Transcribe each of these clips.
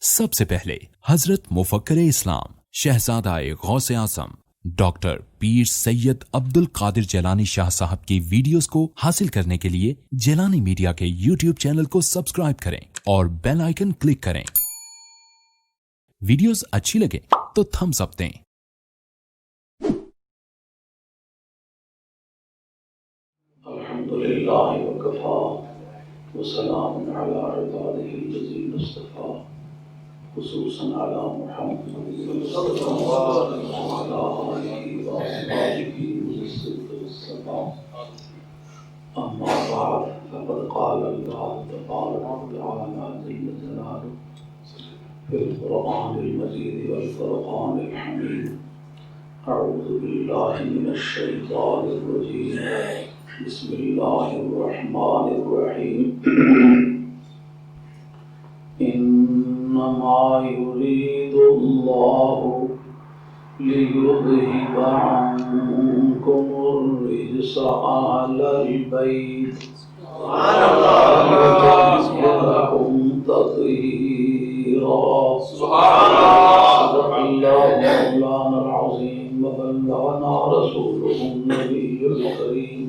सबसे पहले हजरत मुफक्किर इस्लाम शहजादा-ए गौसे आज़म डॉक्टर पीर सैयद अब्दुल कादिर जिलानी शाह साहब की वीडियोस को हासिल करने के लिए जिलानी मीडिया के यूट्यूब चैनल को सब्सक्राइब करें और बेल आइकन क्लिक करें। वीडियोस अच्छी लगे तो थम्स अप दें। अल्हम्दुलिल्लाह व कफ़ा व सलामुन अला इबादिहिल लज़ीना इस्तफ़ा खुसूसन अला मुहम्मद सल्लल्लाहु अलैहि व अस्हाबिही वसल्लम। अम्मा बअद फ़क़द क़ाल अल्लाहु तबारक व तआला जल्ल जलालुहु फ़िल क़ुरआनिल मजीद वल फ़ुरक़ानिल हमीद। अऊज़ु बिल्लाहि मिनश शैतानिर रजीम। बिस्मिल्लाहिर्रहमानिर्रहीम। इन्नमा युरीदुल्लाहु लियुज़हिबा अन्कुमुर रिज्सा अहलल बैत वयुतहिराकुम तत्हीरा। सदक़ल्लाहु मौलाना अज़ीम व बल्लगना रसूलुहुन नबियुल करीम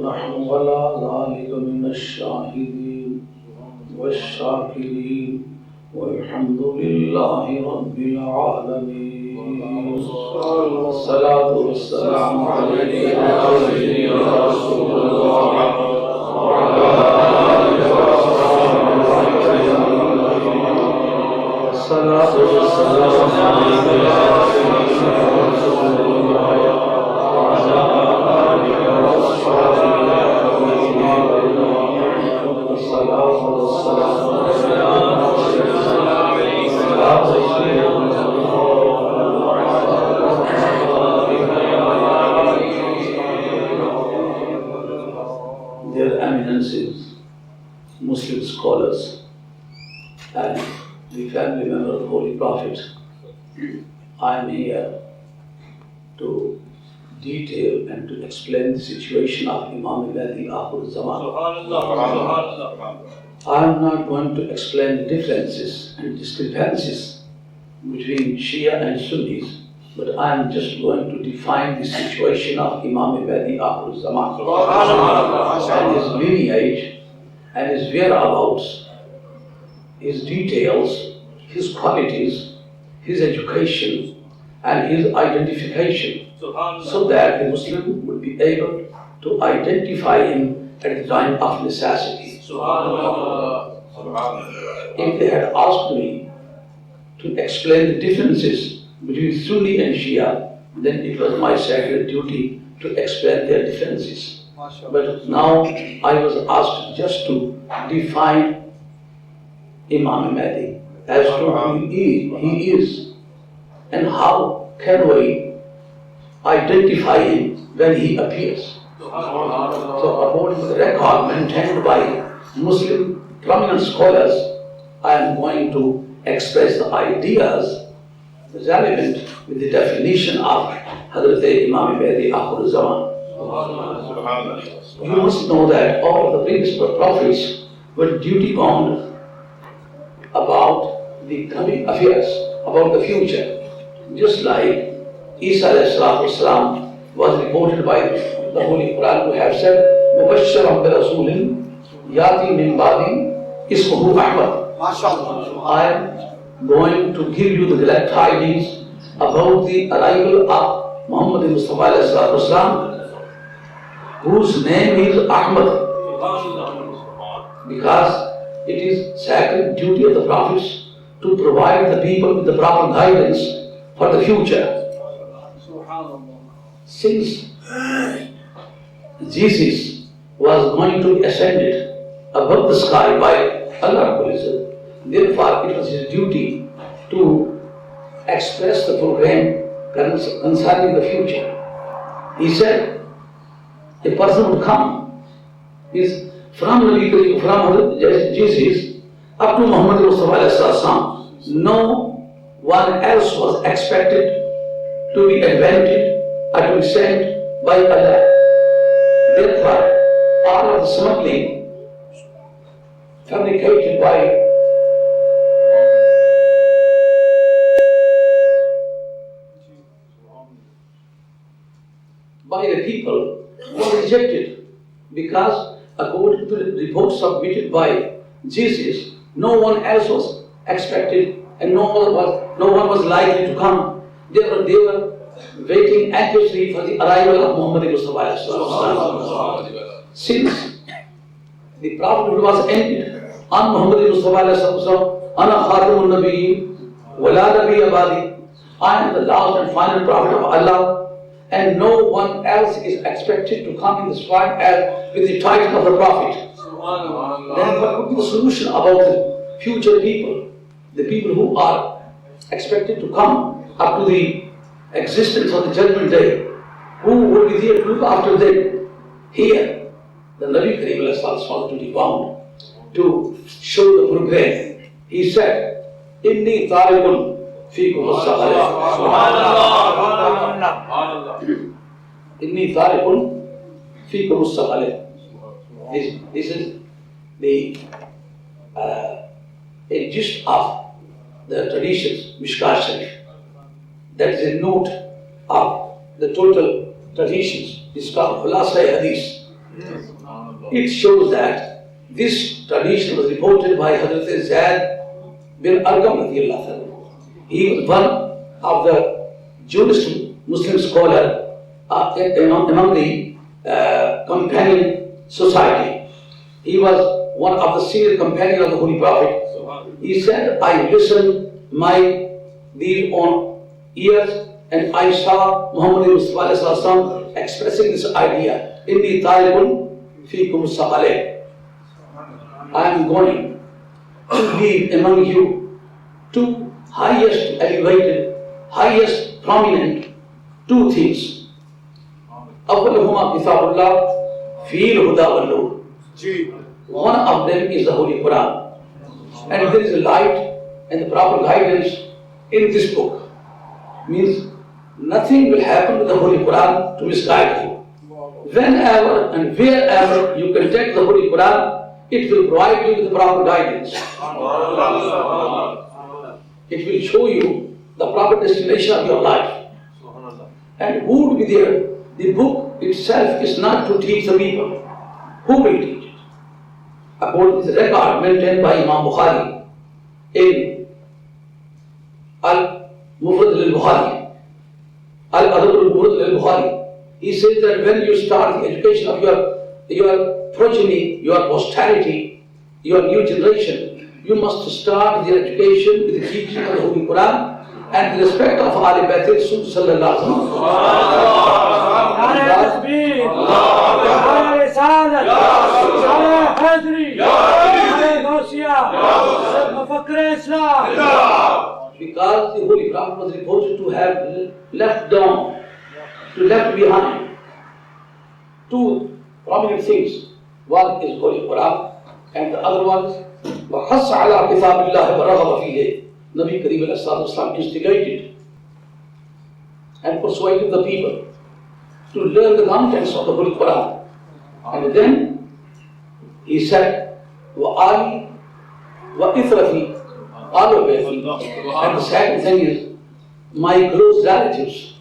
नहनु अला ज़ालिका मिनश शाहिदीन वश्शाकिरीन वल्हम्दुलिल्लाहि रब्बिल आलमीन। अस्सलातु वस्सलामु अलैका या सय्यदी या रसूलल्लाह व अला आलिहि व अस्हाबिहि। अस्सलातु वस्सलामु अलैका या सय्यदी या रसूलल्लाह व अला आलिहि व अस्हाबिहि। अस्सलातु वस्सलामु Their eminences, Muslim scholars, and the family member of the Holy Prophet, I am here to detail and to explain the situation of Imam Mehdi Akhir Zaman. I am not going to explain the differences and discrepancies between Shia and Sunnis, but I am just going to define the situation of Imam Mehdi Akhir Zaman and his lineage and his whereabouts, his details, his qualities, his education and his identification, so that the Muslim would be able to identify him at the time of necessity. If they had asked me to explain the differences between Sunni and Shia, then it was my sacred duty to explain their differences. But now I was asked just to define Imam Mehdi as to who he is and how can we identify him when he appears. So according to the record maintained by Muslim prominent scholars, I am going to express the ideas relevant with the definition of Hazrat Imam Mehdi Akhir Zaman. You must know that all of the previous prophets were duty bound about the coming affairs, about the future. Just like Isa ﷺ was reported by the Holy Quran to have said, "Mubashshiran bi rasulin yati min ba'di ismuhu Ahmad." I am going to give you the glad tidings about the arrival of Muhammad Mustafa ﷺ, whose name is Ahmad, because it is sacred duty of the prophets to provide the people with the proper guidance for the future. Since Jesus was going to be ascended above the sky by Allah, therefore it was his duty to express the program concerning the future. He said, a person would come is from Jesus up to Muhammad Mustafa. No one else was expected to be invented or to be sent by Allah. Therefore, all of the smuggling fabricated by the people were rejected because according to the report submitted by Jesus, no one else was expected and no one was likely to come. They were waiting anxiously for the arrival of Muhammad Mustafa. Since the Prophet was ended on Muhammad Mustafa, Ana Khatamun Nabiyyin, Wala Nabi Abadi, I am the last and final Prophet of Allah, and no one else is expected to come in this world as with the title of the Prophet. Then what would be the solution about the future people, the people who are expected to come up to the existence of the Judgment Day? Who will be there to look after them? Here, the Nabi Kareem was to be bound to show the progress. He said, Inni tarikun fikum as-sakhara. Inni tarikun fikum as-sakhara. This is the a gist of the traditions, Mishkat Sharif. That is a note of the total traditions. It's called Khulasa Hadith. It shows that this tradition was reported by Hazrat Syed bin Arqam radiyallahu anhu. He was one of the Jewish Muslim scholars among the companion society. He was one of the senior companions of the Holy Prophet. He said, I listened these own ears and I saw Muhammad Mustafa expressing this idea. Inni tarikun fikum as-sakhara. I am going to leave among you two highest elevated, highest prominent two things. Awwaluhuma kitabullah fil huda wal nur. One of them is the Holy Quran. And there is a light and the proper guidance in this book. Means nothing will happen to the Holy Quran to misguide you. Whenever and wherever you can take the Holy Quran, it will provide you with the proper guidance. It will show you the proper destination of your life. And who would be there? The book itself is not to teach the people. Who will teach it? According to the record maintained by Imam Bukhari in Al-Mufrad al-Bukhari, Al-Adab al-Mufrad al-Bukhari, he says that when you start the education of your progeny, your posterity, your new generation, you must start their education with the teaching of the Holy Quran and the respect of Ahl Bayt Rasul sallallahu alaihi wasallam. Because the Holy Prophet was reported to have left behind two prominent things. One is Holy Quran and the other one is وَحَصَّ عَلَىٰ كِتَابِ اللَّهِ وَرَغَبَ فِيهِ. Nabi Kareem instigated and persuaded the people to learn the contents of the Holy Quran. And then he said, وَآلِ وَإِثْرَفِي Ahlul Bayt. And the second thing is my close relatives.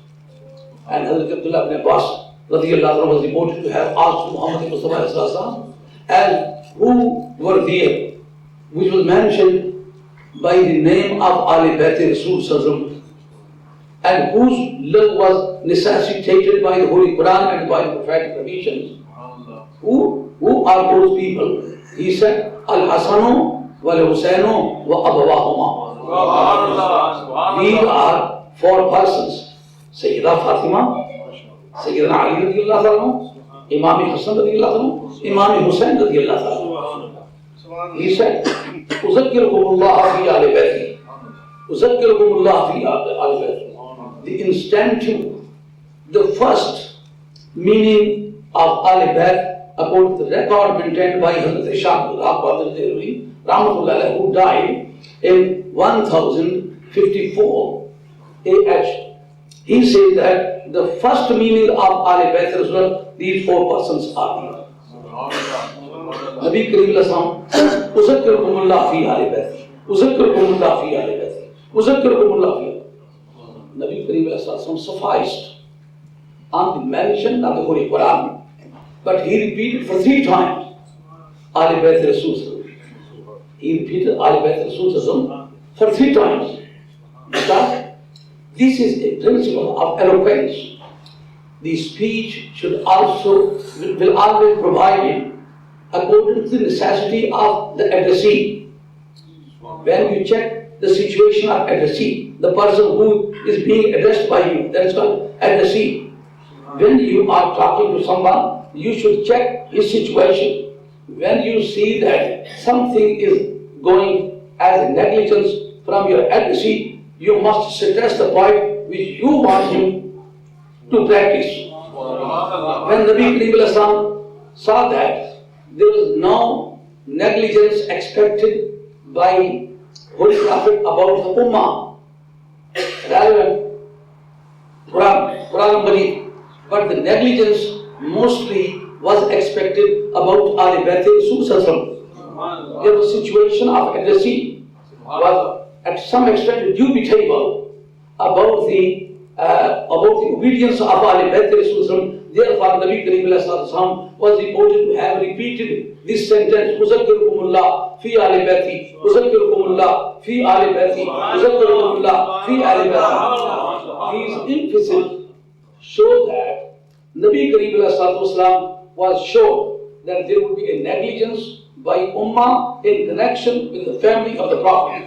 And Hazrat Abdullah ibn Abbas radiyallahu anhu was reported to have asked Muhammad Mustafa and who were there, which was mentioned by the name of Ahl Bayt Rasul and whose love was necessitated by the Holy Quran and by the prophetic traditions. Who are those people? He said, Al-Hasanu wal-Husainu wa abawahuma. These are four persons. Sayyida Fatima, Sayyidina Ali radiyallahu anhu, Imam Hassan radiyallahu anhu, Imam Hussain radiyallahu anhu. He said, Uzakkirukumullah fi Ahl Bayti. Uzakkirukumullah fi Ahl Bayti. The instantive, the first meaning of Ahl Bayt, according to the record maintained by Hazrat Syed Abdul Qadir Jilani, who died in 1054 AH. He says that the first meaning of Ahl Bayt was these four persons are here. Nabi Kareem said, Uzakkirukumullah fi Ahl Bayti. Uzakkirukumullah fi Ahl Bayti. Uzakkirukumullah fi. Nabi Kareem sufficed on the mention of the Holy Quran. But he repeated for 3 times, Ahl Bayt Rasul. He repeated Ahl Bayt Rasul for 3 times. Because this is a principle of eloquence. The speech should also, will always provide it according to the necessity of the addressee. When you check the situation of addressee, the person who is being addressed by you, that is called addressee. When you are talking to someone, you should check his situation. When you see that something is going as negligence from your addressee, you must stress the point which you want him to practice. When Nabi Karim saw that there was no negligence expected by Holy Prophet about the Ummah, relevant Quran belief, but the negligence mostly was expected about Ahl Bayt Rasul. There was a situation of addressee was at some extent dubitable about the obedience of Ahl Bayt Rasul. Therefore, Nabi Karim was reported to have repeated this sentence: "Uzakkirukumullah fi Ahl Bayti, Uzakkirukumullah fi Ahl Bayti, Uzakkirukumullah fi Ahl Bayti." These emphases show that Nabi Karim was sure that there would be a negligence by Ummah in connection with the family of the Prophet.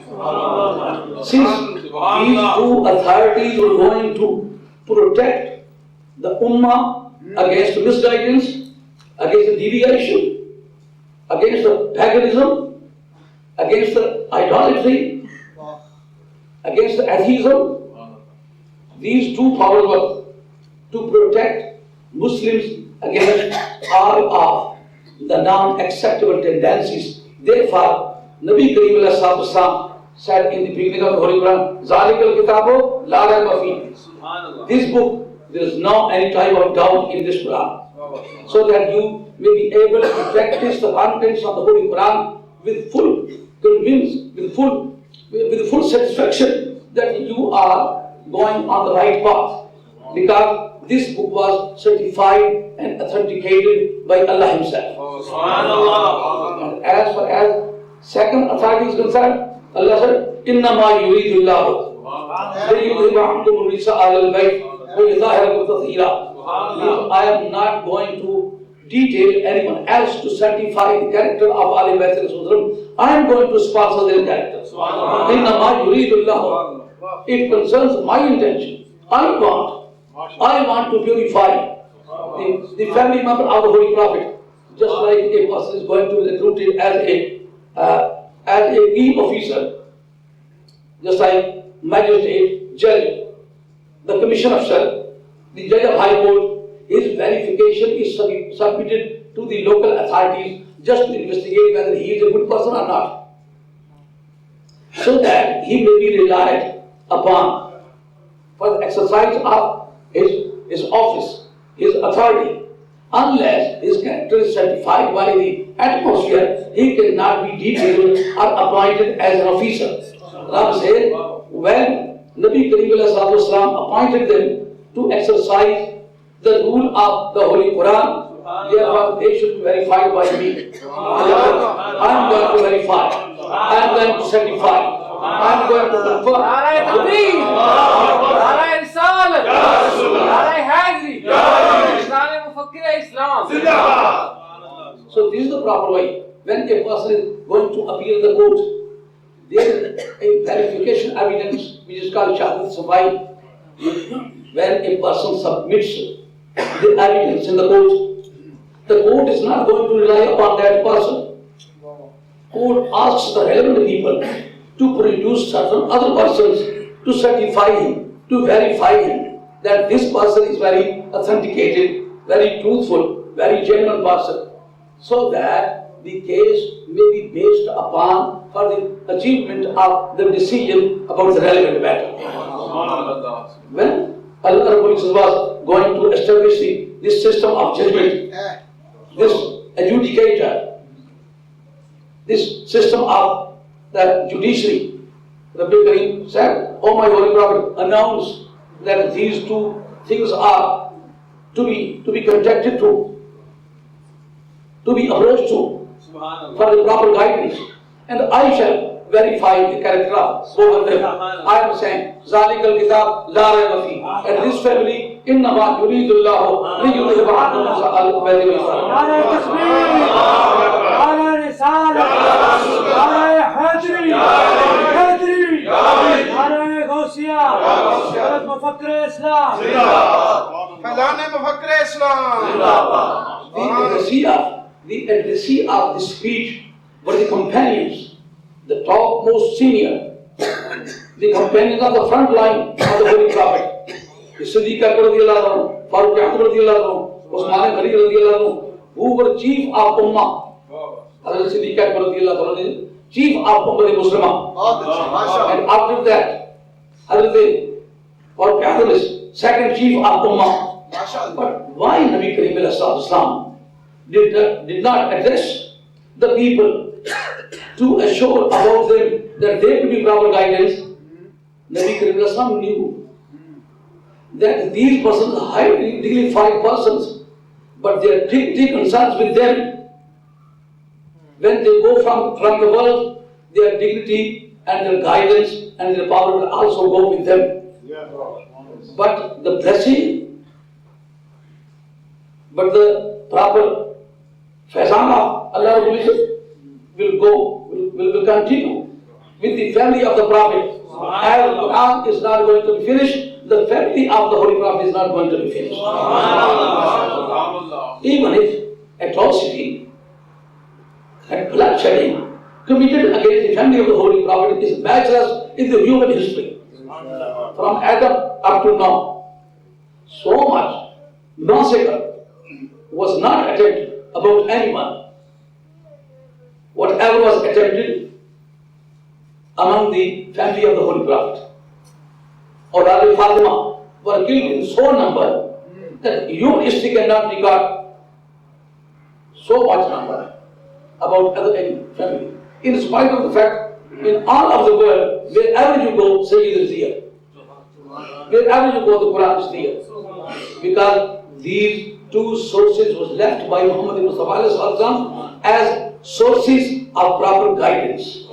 Since these 2 authorities were going to protect the Ummah against misguidance, against the deviation, against the paganism, against the idolatry, against the atheism, these 2 powers were to protect Muslims against all of the non-acceptable tendencies. Therefore, Nabi Karim said in the beginning of the Holy Quran, "Zalikal Kitabu la rayba fihi." This book, there is no any type of doubt in this Quran, so that you may be able to practice the contents of the Holy Quran with full convinced, with full satisfaction that you are going on the right path, because this book was certified and authenticated by Allah Himself. And as far as second authority is concerned, Allah said, "Innama yuridullahu liyudhiba ankum ar-rijsa ahlal bayt wa yutahhirakum tatheera." I am not going to detail anyone else to certify the character of Ahl Bayt Rasul. I am going to sponsor their character. Innama yuridullahu. It concerns my intention. I want to purify the family member of the Holy Prophet, just like a person is going to be recruited as a key officer, just like magistrate, judge, the commissioner of sheriff, the judge of high court. His verification is submitted to the local authorities just to investigate whether he is a good person or not, so that he may be relied upon for the exercise of his office, his authority. Unless his character is certified by the atmosphere, he cannot be detailed or appointed as an officer. Ram said, when Nabi Karim appointed them to exercise the rule of the Holy Quran, therefore they should be verified by me. I am going to verify, I am going to certify, I am going to So this is the proper way. When a person is going to appear in the court, there is a verification evidence which is called Shahadat Sabai. When a person submits the evidence in the court is not going to rely upon that person. Court asks the relevant people to produce certain other persons to certify him, to verify him that this person is very authenticated, very truthful, very genuine person, so that the case may be based upon for the achievement of the decision about the relevant matter. When Allah was going to establish this system of judgment, this adjudicator, this system of the judiciary, Rabbi Karim said, "Oh my Holy Prophet, announce that these 2 things are to be contacted to be approached to for the proper guidance. And I shall verify the character of both of them. I am saying, Zalikal Kitab La Rayba Fi. And this family, Innama Yuridullahu Liyudhhiba Ankum Al-Badi wal Salam. Nare Takbir, Nare Risalah, Nare Hadri, Nare Gausiya, Hazrat Mufakkir Islam. Fazane Mufakkir Islam. The addressee of this speech were the companions, the topmost senior, the companions of the front line of the Holy Prophet. Siddiq Akbar radiyallahu anhu, Farooq Akbar radiyallahu anhu, Usman Ghani radiyallahu anhu, who were chief of Ummah. Hazrat Siddiq Akbar radiyallahu anhu, chief of Ummah Muslimah. And after that, Hazrat Farooq Akbar is second chief of Ummah. But why Nabi Karim Islam did not address the people to assure about them that they could be proper guidance? Nabi Karim Islam knew that these persons are highly dignified persons, but their deep concerns with them. When they go from the world, their dignity and their guidance and their power will also go with them. But the blessing, but the proper faizan of Allah will continue with the family of the Prophet. As the Quran is not going to be finished, the family of the Holy Prophet is not going to be finished. Even if atrocity and bloodshedding committed against the family of the Holy Prophet is matchless in the human history, from Adam up to now, so much massacre was not attempted about anyone. Whatever was attempted among the family of the Holy Prophet or Rather Fatima were killed in so number that human history cannot record so much number about any family. In spite of the fact, in all of the world, wherever you go, Sayyid is here. Wherever you go, the Quran is there. Because these two sources was left by Muhammad Mustafa as sources of proper guidance.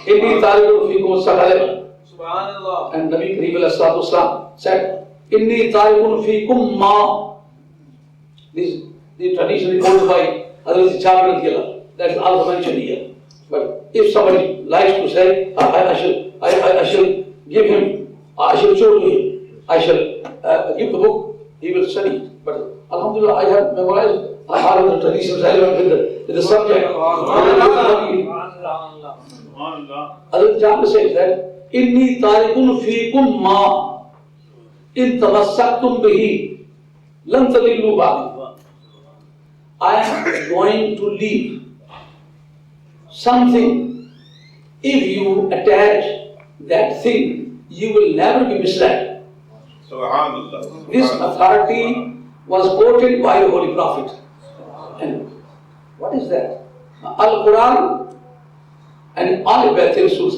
Inni tarikun fikum sakhalan. And Nabi Karim said, Inni tarikun fikum ma. The tradition reported by Hazrat Jabir, that is also mentioned here. But if somebody likes to say, I shall give him, I shall show to him, I shall give the book, he will study it. But Alhamdulillah, I have memorized all of the traditions relevant with the subject. Hazrat Jabir says that, Inni tarikun fikum ma in tamassaktum bihi lan tadillu ba'di. I am going to leave something. If you attach that thing, you will never be misled. This authority was quoted by the Holy Prophet. And what is that? Al-Quran and Al-Bayt Rasul.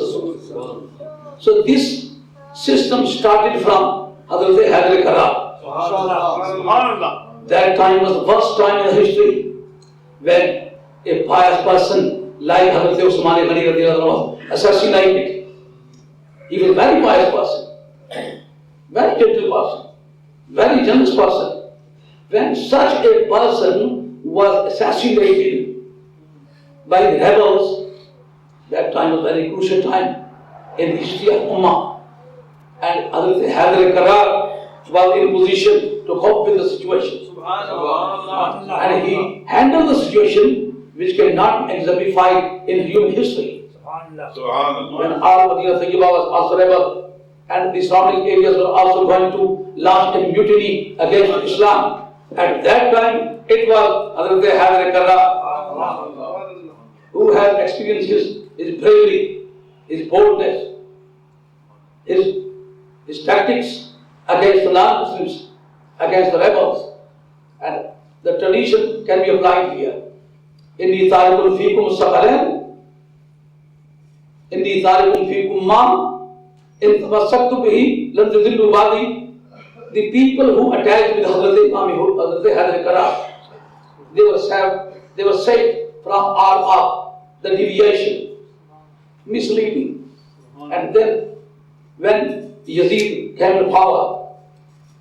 So this system started from Hazrat Haidar Karar. That time was the first time in the history when a pious person like Hazrat Usman Ghani was assassinated. He was a very pious person, very gentle person, very generous person. When such a person was assassinated by the rebels, that time was a very crucial time in the history of Ummah. And Hazrat Haidar Karar was in position to cope with the situation. And he handled the situation which cannot be exemplified in human history. When Al-Madinah Tayyibah was also rebel and the surrounding areas were also going to launch a mutiny against Islam, at that time it was Hazrat Haidar Karar who had experienced his bravery, his boldness, his tactics against the non-Muslims, against the rebels. And the tradition can be applied here. Inni tarikun fikum sakhalan, inni tarikun fikum ma, in tamassaktu bihi lan tadillu ba'di. the people who attached with Hazrat Imam Hazrat Hadr Karar, they were saved from all of the deviation, misleading. And then when Yazid came to power,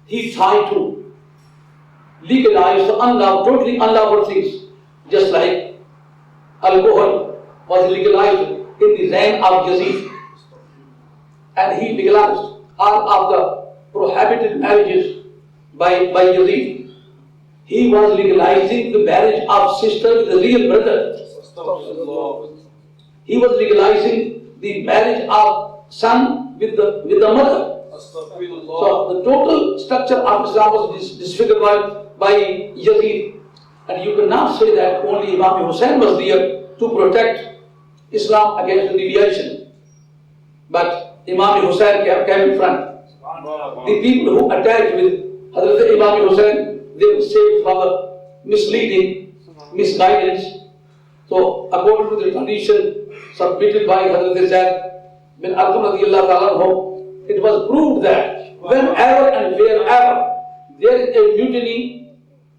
he tried to legalize the totally unlawful things, just like alcohol was legalized in the reign of Yazid. And he legalized all of the prohibited marriages by Yazid. He was legalizing the marriage of sister with the real brother. He was legalizing the marriage of son with the mother. So the total structure of Islam was disfigured by Yazid. And you cannot say that only Imam Hussain was there to protect Islam against the deviation. But Imam Hussain came in front. The people who attacked with Hazrat Imam Hussain, they were saved from the misleading, misguidance. So according to the tradition submitted by Hazrat Syed bin Arqam radiyallahu ta'ala anhu, it was proved that whenever and wherever there is a mutiny,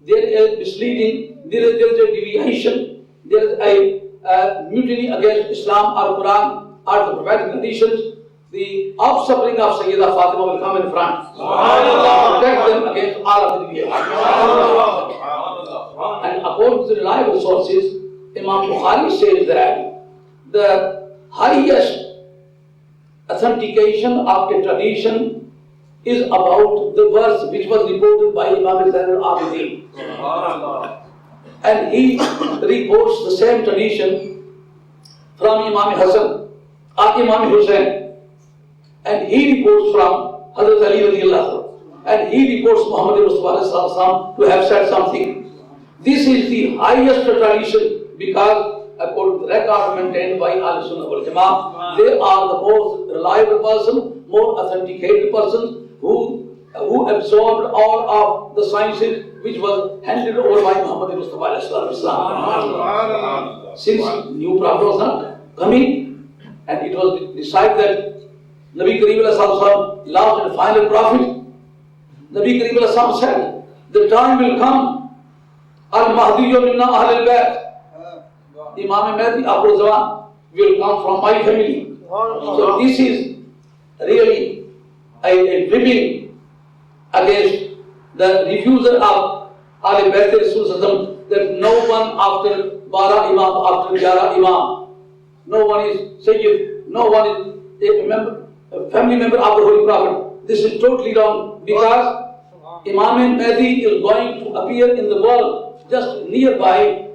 there is misleading, there is a deviation, there is a mutiny against Islam or Quran or the prophetic traditions, the offspring of Sayyidah Fatima will come in front and protect them against all of the deviation. And according to the reliable sources, Imam Bukhari says that the highest authentication of a tradition is about the verse which was reported by Imam Zain al-Abidin. And he reports the same tradition from Imam Hassan or Imam Hussain. And he reports from Hazrat Ali radiallahu, and he reports Muhammad Mustafa to have said something. This is the highest tradition because according to the record maintained by Ahl Sunnah wal Jama'ah, they are the most reliable person, more authenticated persons who absorbed all of the sciences which was handed over by Muhammad Mustafa Islam. Since new prophet was not coming, and it was decided that Nabi Kareem last and final prophet, Nabi Kareem said, the time will come, Al-Mahdiyyu minna Ahl al-Bayt, Imam Mehdi Abu Zaman will come from my family. So this is really a ribbing against the refusal of Ahl Bayt Rasul that no one after Bara Imam, after Jara Imam, no one is Sayyid, no one is a family member of the Holy Prophet. This is totally wrong because Imam Mehdi is going to appear in the world just nearby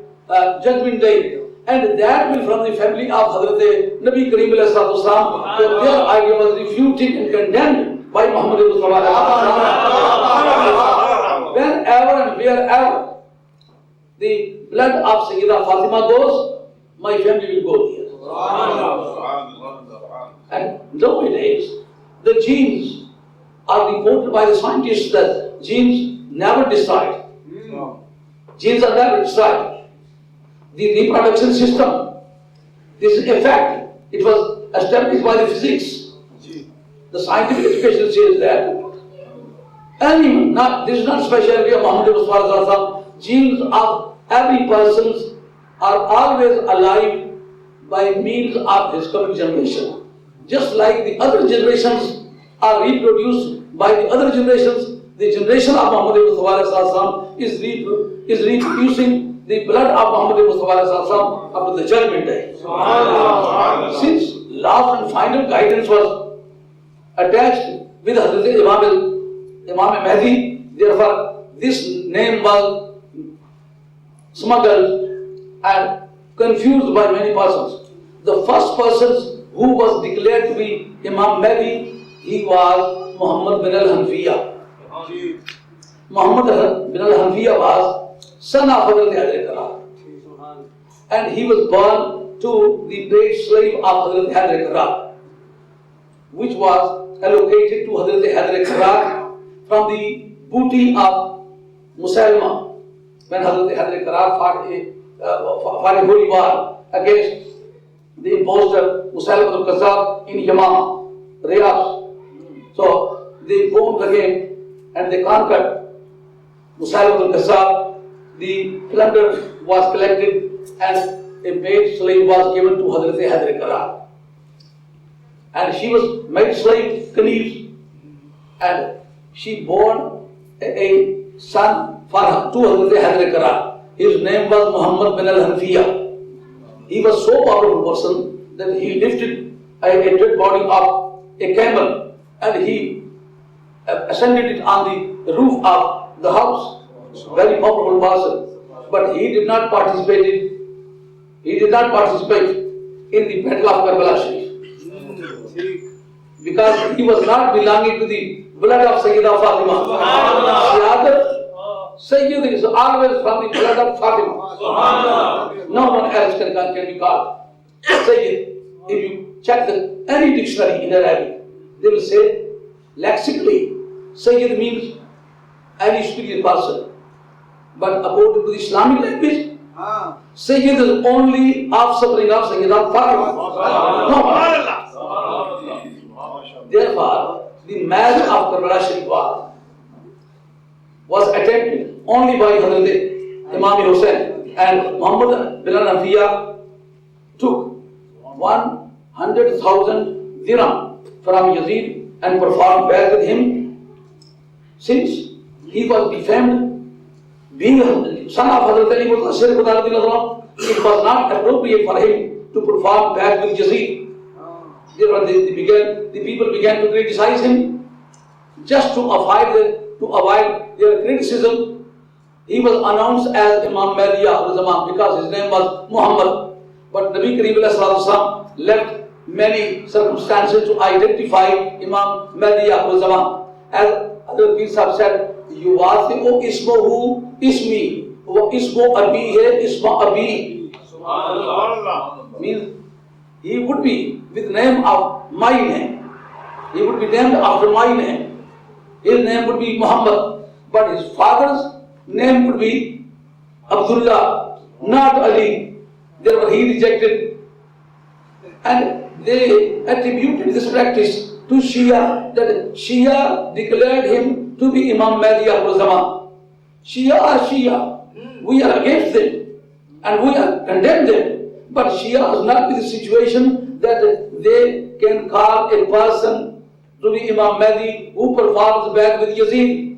Judgment Day, and that will from the family of Hazrat Nabi Kareem alayhi salatu wasalam. So their idea was refuted and condemned by Muhammad Mustafa. Whenever and wherever the blood of Sayyidah Fatima goes, my family will go there. And nowadays, the genes are reported by the scientists that genes never decide. Genes are never decide. The reproduction system, this is a fact. It was established by the physics. The scientific education says that animal, this is not specialty of Muhammad Mustafa. Genes of every person are always alive by means of his coming generation. Just like the other generations are reproduced by the other generations, the generation of Muhammad Mustafa is reproducing the blood of Muhammad Mustafa up to the Judgment Day. Since last and final guidance was attached with Hazrat Imam Mehdi, therefore this name was smuggled and confused by many persons. The first person who was declared to be Imam Mehdi, he was Muhammad bin al-Hanfiya. Muhammad bin al-Hanfiya was son of Hazrat Hadr Karar, and he was born to the great slave of Hazrat Hadr Karar, which was allocated to Hazrat Hadr Karar from the booty of Musalma when Hazrat Hadr Karar fought a holy war against the impostor Musalma al-Qazzab in Yamama, Riyadh. So they formed again, and they conquered Musaylim al-Kazzab. The plunder was collected and a maid slave was given to Hazrat Qadir. And she was made slave Khanif, and she born a son for to Hazrat Qadir. His name was Muhammad bin al-Hanfiya. He was so powerful person that he lifted a dead body of a camel and he ascended it on the roof of the house. Very powerful person, but he did not participate. He did not participate in the battle of Karbala Sharif because he was not belonging to the blood of Sayyidah Fatima. Sayyid is always from the blood of Fatima. No one else can be called Sayyid. If you check any dictionary in Arabic, they will say lexically Sayyid means any superior person. But according to the Islamic language, Sayyid is only offspring of Sayyidah Fatima. No. Therefore, the marriage of Karbala Sharif was attempted only by Hazrat Imam Hussain, and Muhammad bin al-Hanfiya took 100,000 dirham from Yazid and performed back with him. Since he was defamed, being a son of Hazrat Ali, it was not appropriate for him to perform back with Yazid. The people began to criticize him. Just to avoid their criticism, he was announced as Imam Mehdi because his name was Muhammad. But Nabi Kareem left many circumstances to identify Imam Mehdi as Hazrat Pir Syed said, "Yuwathi'u ismuhu ismi, wa ismu abihi isma abi." Means he would be with name of my name. He would be named after my name. His name would be Muhammad, but his father's name would be Abdullah, not Ali. Therefore, he rejected, and they attributed this practice to Shia, that Shia declared him to be Imam Mehdi al-Zaman. Shia are Shia. We are against them, and we are condemn them. But Shia is not in the situation that they can call a person to be Imam Mehdi who performs back with Yazid.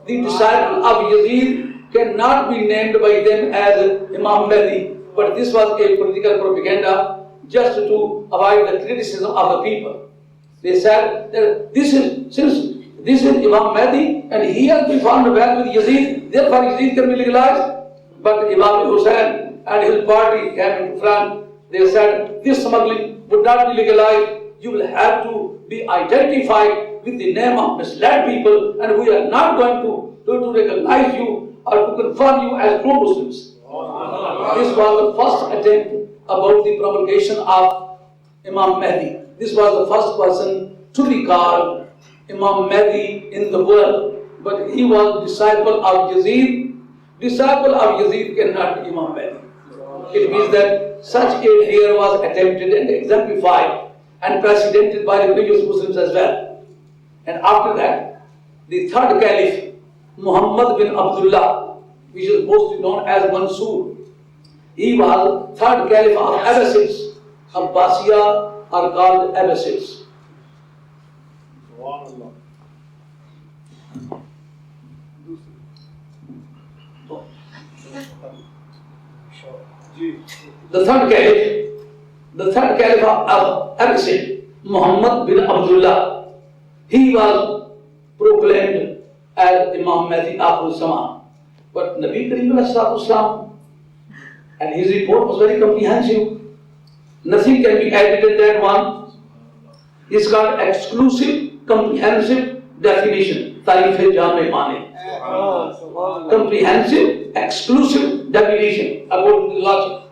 The disciple of Yazid cannot be named by them as Imam Mehdi, but this was a political propaganda just to avoid the criticism of the people. They said that since this is Imam Mehdi and he has been found back with Yazid, therefore Yazid can be legalized. But Imam Hussain and his party came into front. They said this smuggling would not be legalized. You will have to be identified with the name of misled people, and we are not going to recognize you or to confirm you as true Muslims. This was the first attempt about the promulgation of Imam Mehdi. This was the first person to be called Imam Mehdi in the world, but he was disciple of Yazid. Disciple of Yazid cannot be Imam Mehdi. It means that such a dare was attempted and exemplified and precedented by the religious Muslims as well. And after that, the third caliph, Muhammad bin Abdullah, which is mostly known as Mansur, he was third caliph of Abbasids. Abbasiya are called Abbasids. The third caliph of Abbasid, Muhammad bin Abdullah, he was proclaimed as Imam Mehdi Akhir Zaman. But Nabi Kareem and his report was very comprehensive. Nothing can be added in that one. It's called exclusive, comprehensive definition. Tarif-e-Jam-e Mane. Comprehensive, exclusive definition according to the logic.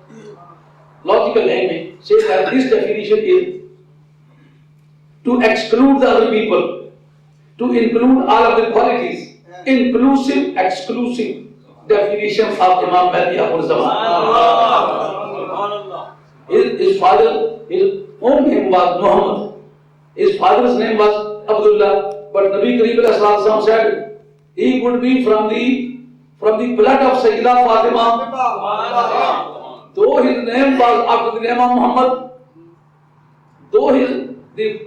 Logical language says that this definition is to exclude the other people, to include all of the qualities. Inclusive, exclusive definition of Imam Mehdi Akhir Zaman. His father, his own name was Muhammad. His father's name was Abdullah. but Nabi Kareem alayhi salam said he would be from the blood of Sayyidah Fatima. Though his name was after the name of Muhammad, though his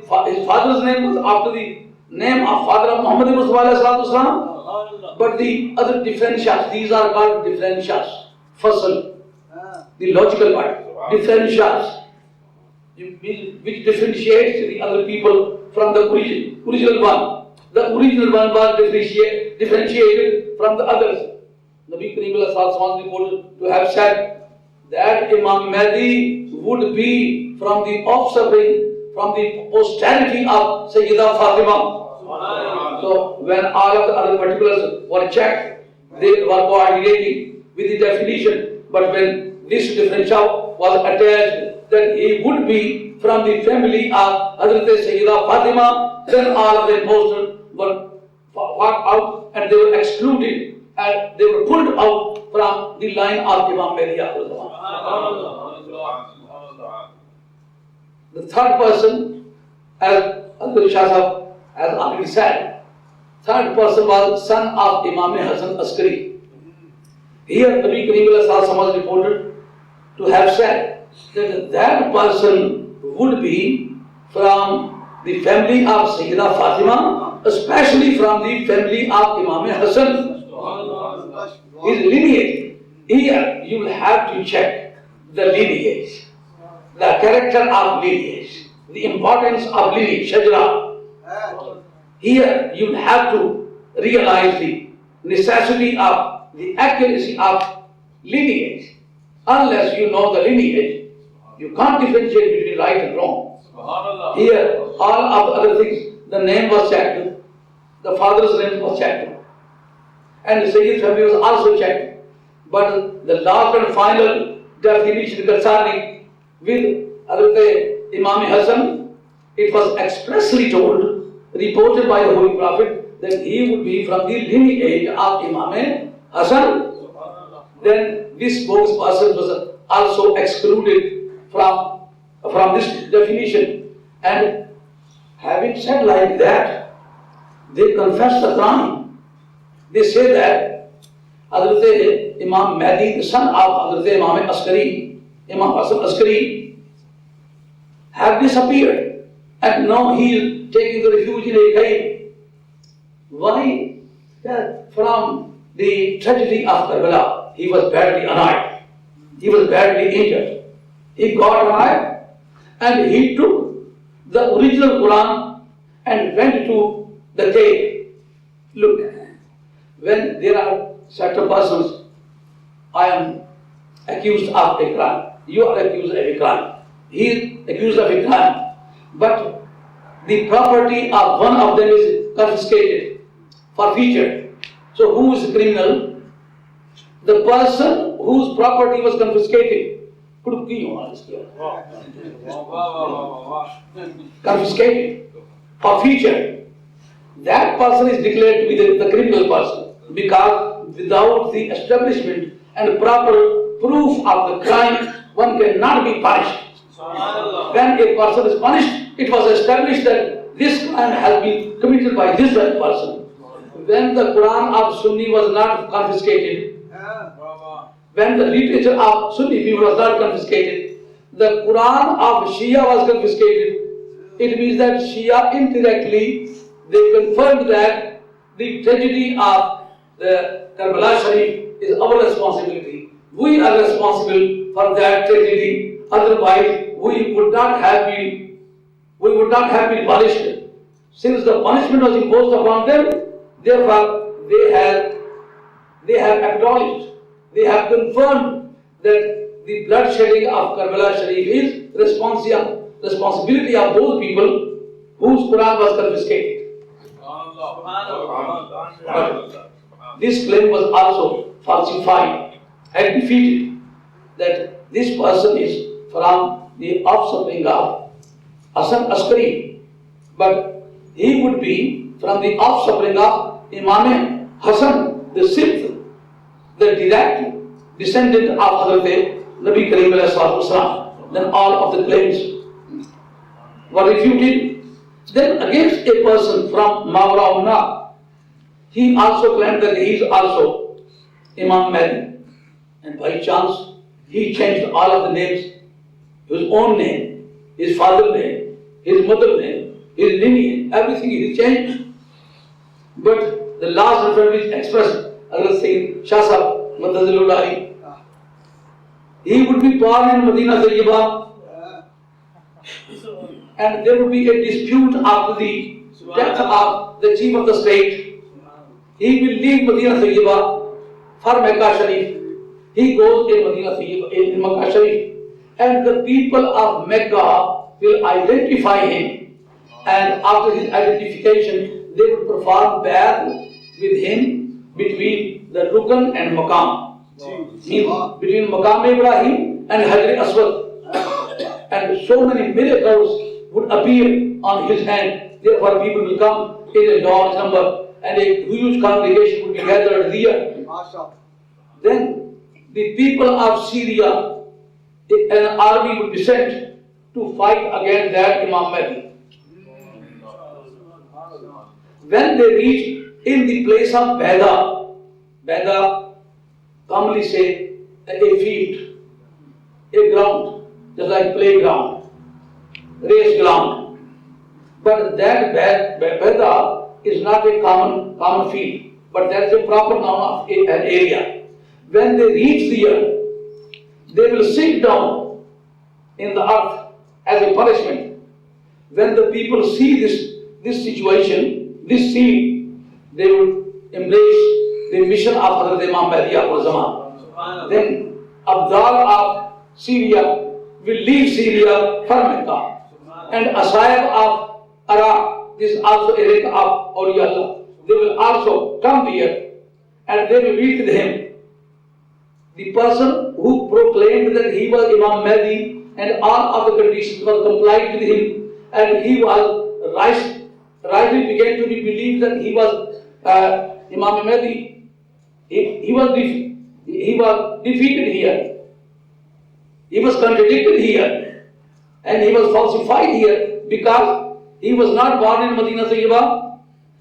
father's name was after the name of father of Muhammad Mustafa, but the other differentials, these are called differentials. Fasal, the logical part, differentials, which differentiates the other people from the original one. The original one was differentiated from the others. Nabi Kareem was reported to have said that Imam Mehdi would be from the offspring, from the posterity of Sayyidah Fatima. So when all of the other particulars were checked, they were coordinating with the definition. But when this differential was attached, that he would be from the family of Hazrat Sayyidah Fatima, then all of the imposters were walked out and they were excluded and they were pulled out from the line of Imam Mehdi. The third person, as Abdul Shah has already said, third person was son of Imam Hassan Askari. Here Nabi Kareem was reported to have said that that person would be from the family of Sayyidah Fatima, especially from the family of Imam Hassan. His lineage. Here you will have to check the lineage, the character of lineage, the importance of lineage, Shajra. Here you will have to realize the necessity of the accuracy of lineage. Unless you know the lineage, you can't differentiate between right and wrong. Here, all of the other things, the name was checked, the father's name was checked, and the Sayyid's family was also checked. But the last and final definition concerning with Hazrat Imam Hassan, it was expressly told, reported by the Holy Prophet, that he would be from the lineage of Imam Hassan. Then this spokesperson was also excluded from this definition. And having said like that, they confess the crime. They say that Hazrat Imam Mehdi, the son of Hazrat Imam Askari, Imam Hassan Askari, have disappeared. And now he is taking the refuge in a cave. Why? From the tragedy of Karbala, he was badly annoyed. He was badly injured. He got annoyed and he took the original Quran and went to the cave. Look, when there are certain persons, I am accused of a crime. You are accused of a crime. He is accused of a crime. But the property of one of them is confiscated, forfeited. So who is the criminal? The person whose property was confiscated. Confiscated, forfeited. That person is declared to be the criminal person, because without the establishment and proper proof of the crime, one cannot be punished. When a person is punished, it was established that this crime has been committed by this person. When the Quran of Sunni was not confiscated, when the literature of Sunni people was not confiscated, the Quran of Shia was confiscated. It means that Shia indirectly, they confirmed that the tragedy of the Karbala Sharif is our responsibility. We are responsible for that tragedy. Otherwise, we would not have been punished. Since the punishment was imposed upon them, therefore they have acknowledged, they have confirmed that the bloodshedding of Karbala Sharif is responsibility of those people whose Quran was confiscated. This claim was also falsified and defeated, that this person is from the offspring of Hassan Askari, but he would be from the offspring of Imam Hassan, the sixth, the direct descendant of Hazrat Nabi Kareem. Then all of the claims were refuted, Then against a person from Mawrauna, he also claimed that he is also Imam Mehdi. And by chance, he changed all of the names, his own name, his father's name, his mother's name, his lineage, everything he changed. But the last reference is expressed, Hazrat Sayyid Shah Sahab, Madhazilullahi. He would be born in Medina Tayyibah, and there would be a dispute after the death of the chief of the state. He will leave Medina Tayyibah for Mecca Sharif. He goes in Medina Tayyibah, in Mecca Sharif, and the people of Mecca will identify him, and after his identification, they will perform bay'at with him between the Rukn and Maqam. Between Maqam Ibrahim and Hajar Aswad. And so many miracles would appear on his hand. Therefore, people will come in a large number, and a huge congregation would be gathered there. Then the people of Syria, an army would be sent to fight against that Imam Mehdi. When they reach in the place of Beda, commonly say a field, a ground, just like playground, race ground. But that Beda is not a common field, but that's a proper noun of an area. When they reach there, they will sink down in the earth as a punishment. When the people see this situation, this scene, they will embrace the mission of Hazrat Imam Mehdi Akhir Zaman. Then Abdal of Syria will leave Syria for Mecca. And Asayab of Iraq, this is also a rank of Awliya Allah, they will also come here and they will meet with him. The person who proclaimed that he was Imam Mehdi and all of the conditions were complied with him, and he was rightly began to be believed that he was Imam Mehdi. He was defeated here. He was contradicted here, and he was falsified here because he was not born in Medina Tayyibah.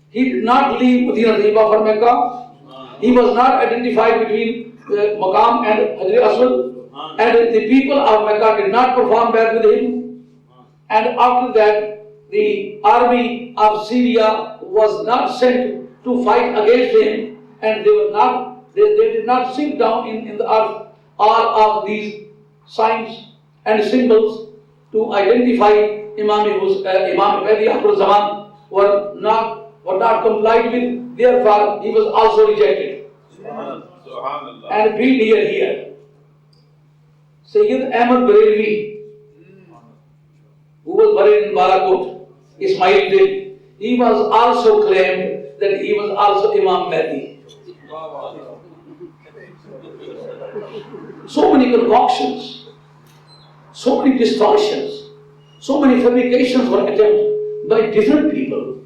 He did not leave Medina Tayyibah for Mecca. He was not identified between Maqam and Hajar Aswad, and the people of Mecca did not perform bay'at with him. And after that, the army of Syria was not sent to fight against him, and they did not sink down in the earth. All of these signs and symbols to identify Imam Mehdi Akhir Zaman were not complied with. Therefore, he was also rejected. And being here, Syed Ahmad Barelvi, who was buried in Barakot, Ismail Dil, he was also claimed that he was also Imam Mehdi. So many concoctions, so many distortions, so many fabrications were attempted by different people,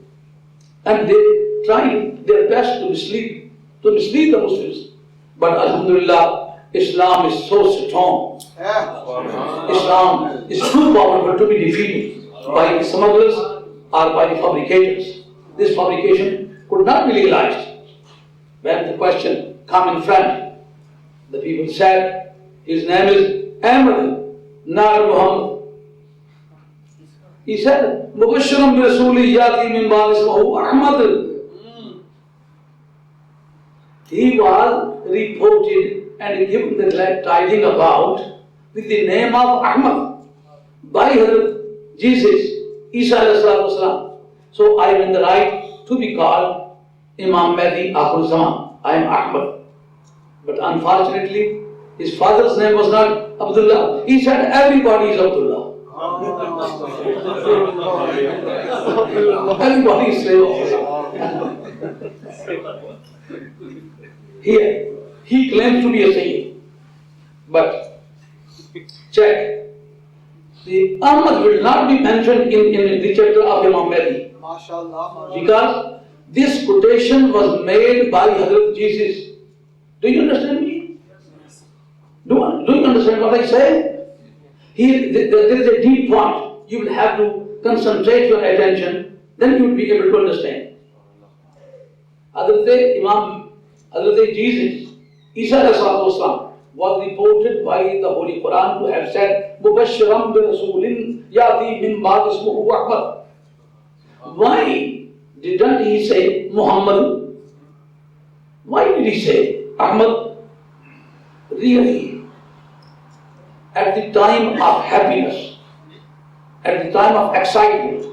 and they tried their best to mislead the Muslims. But Alhamdulillah, Islam is so strong. Islam is too powerful to be defeated by the smugglers or by the fabricators. This fabrication could not be legalized. When the question came in front, the people said, his name is Ahmad, not Muhammad. He said, Mubashiram bi Rasuli yati min ba'di ismuhu Ahmad. He was reported and given the glad tidings about with the name of Ahmad by Hazrat Jesus, Isa alayhi salatu. So I am in the right to be called Imam Mehdi Akhir Zaman. I am Ahmad. But unfortunately, his father's name was not Abdullah. He said everybody is Abdullah. Everybody is slave. Here, he claims to be a Sayyid. But check, the Ahmad will not be mentioned in the chapter of Imam Mehdi. Because this quotation was made by Hazrat Jesus. Do you understand me? Do you understand what I say? Here, there is a deep point. You will have to concentrate your attention, then you will be able to understand. Hazrat Jesus, Isa ﷺ, was reported by the Holy Quran to have said, Mubashiram bi Rasulin Yati min Ba'd ismuhu Ahmad. Why didn't he say Muhammad? Why did he say Ahmad? Really, at the time of happiness, at the time of excitement,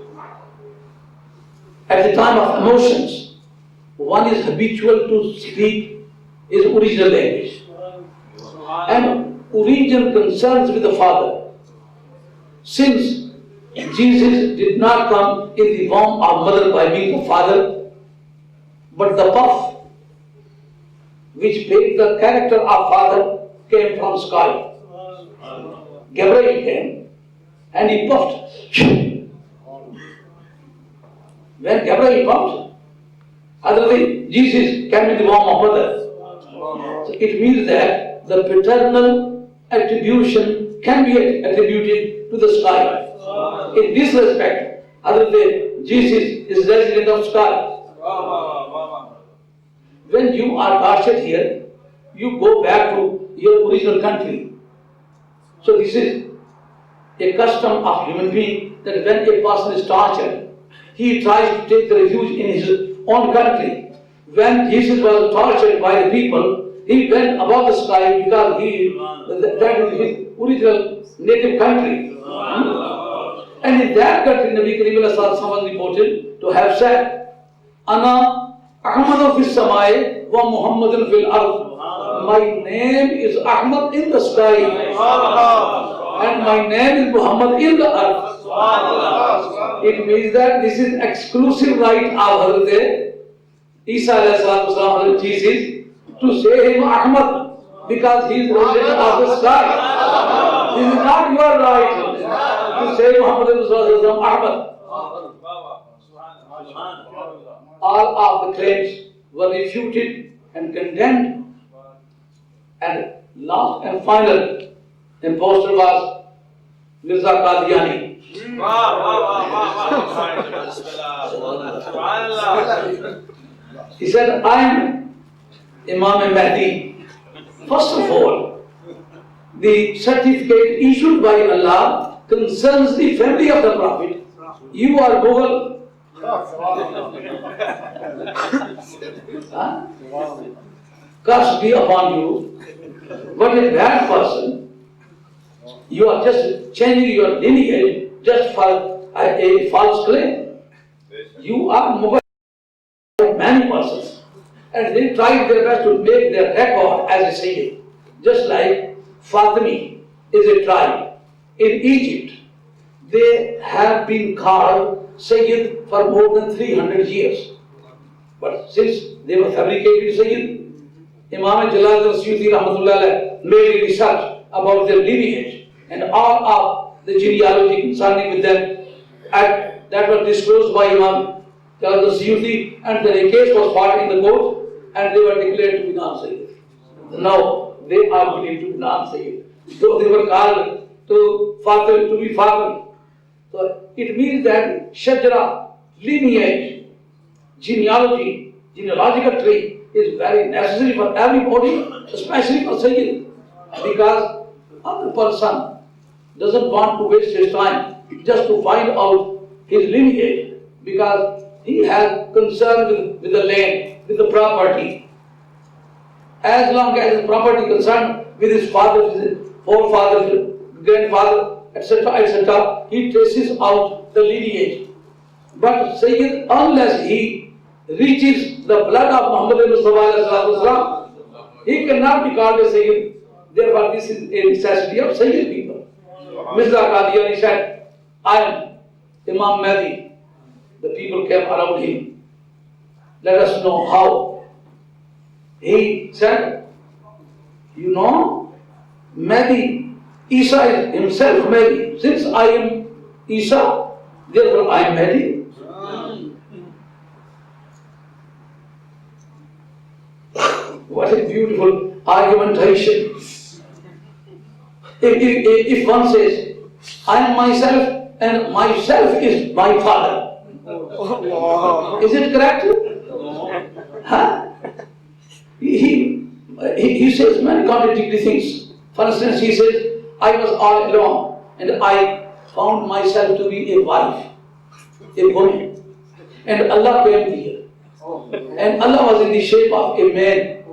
at the time of emotions, one is habitual to speak his original language. And origin concerns with the Father. Since Jesus did not come in the form of mother by being the Father, but the puff which made the character of Father came from sky. Gabriel came and he puffed. When Gabriel puffed, otherwise Jesus came in the form of mother. So it means that the paternal attribution can be attributed to the sky. In this respect, otherwise Jesus is resident of sky. When you are tortured here, you go back to your original country. So this is a custom of human being that when a person is tortured, he tries to take the refuge in his own country. When Jesus was tortured by the people, he went above the sky because that is his original native country. And in that country, Nabi Karim was reported to have said, Ana Ahmadu fis samai wa Muhammadun fil ard. My name is Ahmad in the sky and my name is Muhammad in the earth. It means that this is exclusive right of Hazrat Isa Hazrat Jesus to say him Ahmad because he is resident of the sky. This is not your right to say Muhammad Ahmad. All of the claims were refuted and condemned, and last and final impostor was Mirza Qadiani. He said, I am Imam Mehdi. First of all, the certificate issued by Allah concerns the family of the Prophet. You are Mughal. Curse be upon you. But a bad person, you are just changing your lineage just for a false claim. You are Mughal like many persons. And they tried their best to make their record as a Sayyid. Just like Fatimi is a tribe in Egypt. They have been called Sayyid for more than 300 years. But since they were fabricated Sayyid, Imam Jalal made research about their lineage and all of the genealogy concerning with them that were disclosed by Imam Jalal and the case was fought in the court and they were declared to be non-Sayyid. Now they are believed to be non-Sayyid. So they were called to be Father. So it means that Shajara, lineage, genealogical tree is very necessary for everybody, especially for Sayyid, because other person doesn't want to waste his time just to find out his lineage, because he has concern with the land, with the property. As long as his property concerned with his father, his forefather, grandfather, etc., he traces out the lineage. But Sayyid, unless he reaches the blood of Muhammad Mustafa, he cannot be called a Sayyid. Therefore, this is a necessity of Sayyid people. Mirza Qadiani said, I am Imam Mehdi. The people came around him. Let us know how. He said, you know, Mehdi, Isa is himself Mehdi. Since I am Isa, therefore I am Mehdi. What a beautiful argumentation. If one says, I am myself and myself is my father. Is it correct? Huh? He says many contradictory things. For instance, he says, I was all alone and I found myself to be a wife, a woman. And Allah came here. And Allah was in the shape of a man.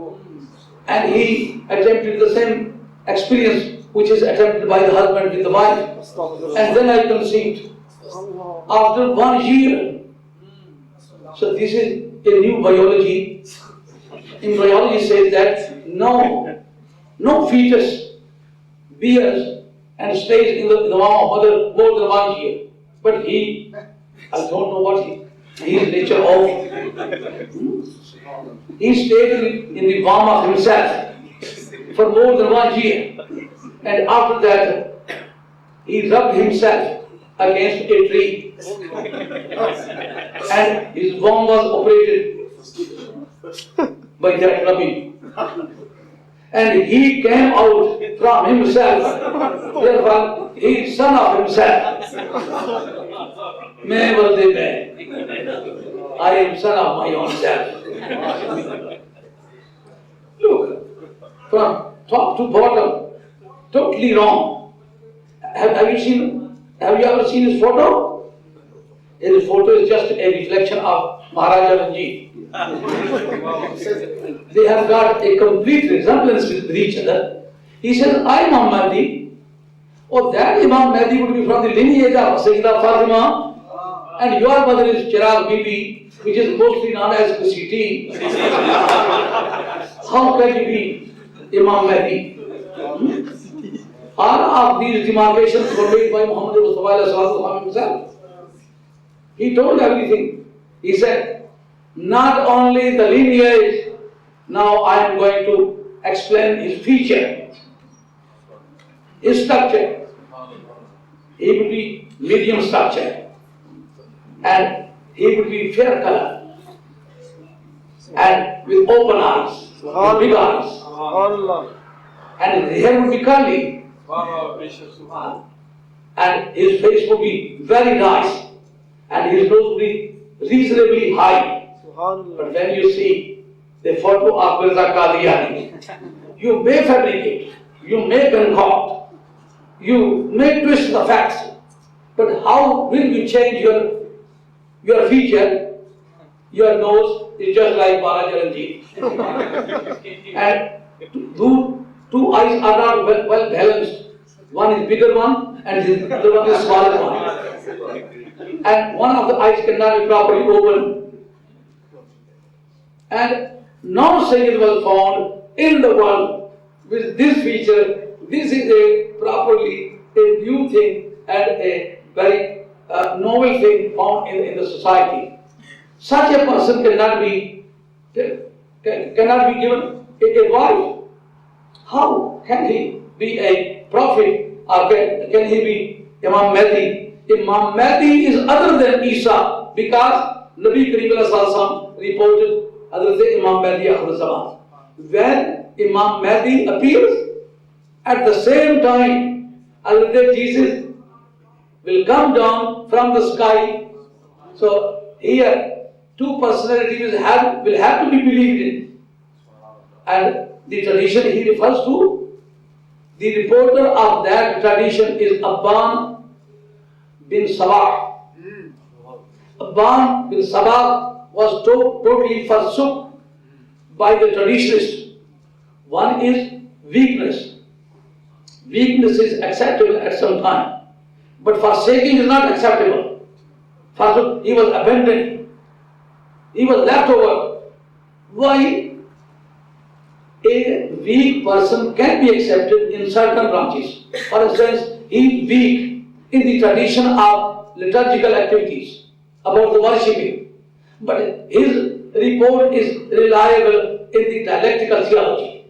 And he attempted the same experience which is attempted by the husband with the wife. And then I conceived. After 1 year. So this is a new biology. In biology says that no fetus bears and stays in the womb of mother more than 1 year. But I don't know what his nature of. He stayed in the womb of himself for more than 1 year. And after that, he rubbed himself against a tree. And his womb was operated by that rubbing. And he came out from himself. Therefore, he is son of himself. Main was the man. I am son of my own self. Look, from top to bottom, totally wrong. Have you ever seen his photo? His photo is just a reflection of Maharaja Ranjit. They have got a complete resemblance with each other. He says, I am Imam Mehdi. Oh, that Imam Mehdi would be from the lineage of Sayyidah Fatima. And your mother is Chirag Bibi, which is mostly known as Kusiti. How can you be Imam Mehdi? All of these demarcations were made by Muhammad Mustafa himself. He told everything. He said, not only the lineage, now I am going to explain his feature, his structure. He will be medium structure, and he will be fair color, and with open eyes, with big eyes, and his hair will be curly. And his face will be very nice, and his nose will be reasonably high. But when you see the photo of Pir Syed Qadiani, you may fabricate, you may concoct, you may twist the facts, but how will you change your feature? Your nose is just like Maharaja Ranjit. And two eyes are not well balanced. One is bigger one and the other one is smaller one. And one of the eyes cannot be properly opened. And no Sayyid was found in the world with this feature. This is a properly a new thing and a very novel thing found in the society. Such a person cannot be given a wife. How can he be a prophet, or can he be Imam Mehdi? Imam Mehdi is other than Isa, because Nabi Kareem reported Hazrat Imam Mehdi Akhir Zaman. When Imam Mehdi appears, at the same time Hazrat Jesus will come down from the sky. So here two personalities will have to be believed in. And the tradition he refers to, the reporter of that tradition is Abban bin Sabah. Abban bin Sabah was totally forsook by the traditionalists. One is weakness. Weakness is acceptable at some time, but forsaking is not acceptable. Forsook, he was abandoned. He was left over. Why? A weak person can be accepted in certain branches. For instance, he is weak in the tradition of liturgical activities, about the worshipping. But his report is reliable in the dialectical theology.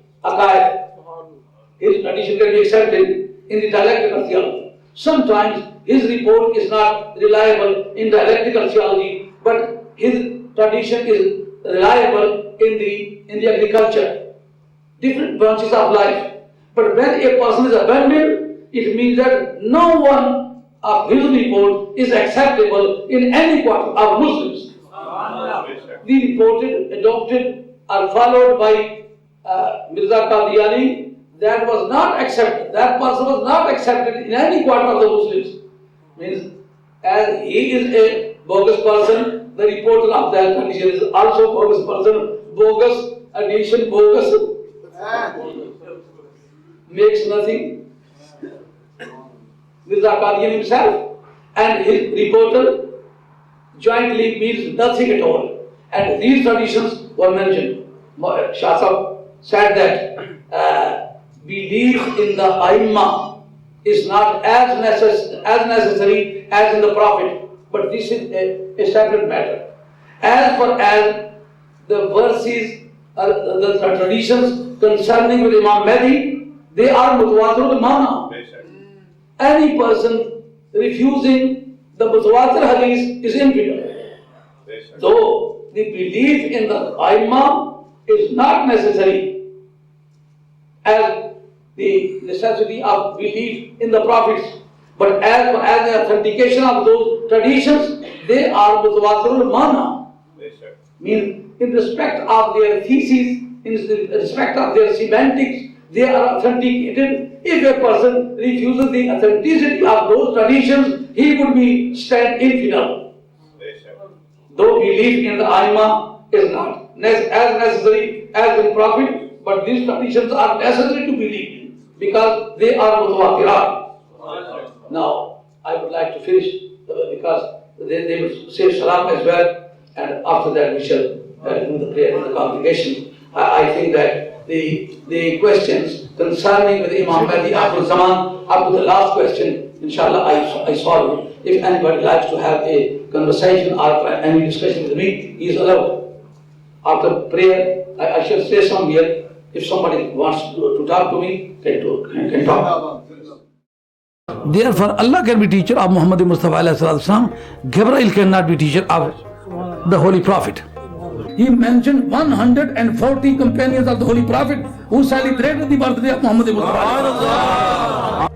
His tradition can be accepted in the dialectical theology. Sometimes his report is not reliable in dialectical theology, but his tradition is reliable in the agriculture. Different branches of life. But when a person is abandoned, it means that no one of his report is acceptable in any quarter of Muslims. The reported, adopted, or followed by Mirza Qadiani, that was not accepted. That person was not accepted in any quarter of the Muslims. Means, as he is a bogus person, the reporter of that tradition is also bogus person. Bogus addition, bogus makes nothing. Mirza Qadiani himself and his reporter jointly means nothing at all. And these traditions were mentioned. Shah Sahib said that belief in the Aimma is not as necessary as in the Prophet, but this is a separate matter. As far as the verses, the traditions concerning with Imam Mehdi, they are mutawatir al-mana. Any person refusing the mutawatir hadith is infidel. Though the belief in the Aimma is not necessary as the necessity of belief in the prophets, but as far as the authentication of those traditions, they are mutawatir al-mana. Means in respect of their theses, in respect of their semantics, they are authenticated. If a person refuses the authenticity of those traditions, he would be stand infidel. Though belief in the Aimma is not as necessary as in Prophet, but these traditions are necessary to believe in because they are mutawatirat. Now, I would like to finish because they will say salam as well, and after that we shall do the prayer in the congregation. I think that the questions concerning with Imam Mehdi Abdul Zaman, up to the last question, inshallah, I solve it. If anybody likes to have a conversation or any discussion with me, he is allowed. After prayer, I shall say some here. If somebody wants to talk to me, can talk. Therefore, Allah can be teacher of Muhammad Mustafa alayhi salatu. Gabriel cannot be teacher of the Holy Prophet. He mentioned 140 companions of the Holy Prophet who celebrated the birthday of Muhammad Mustafa.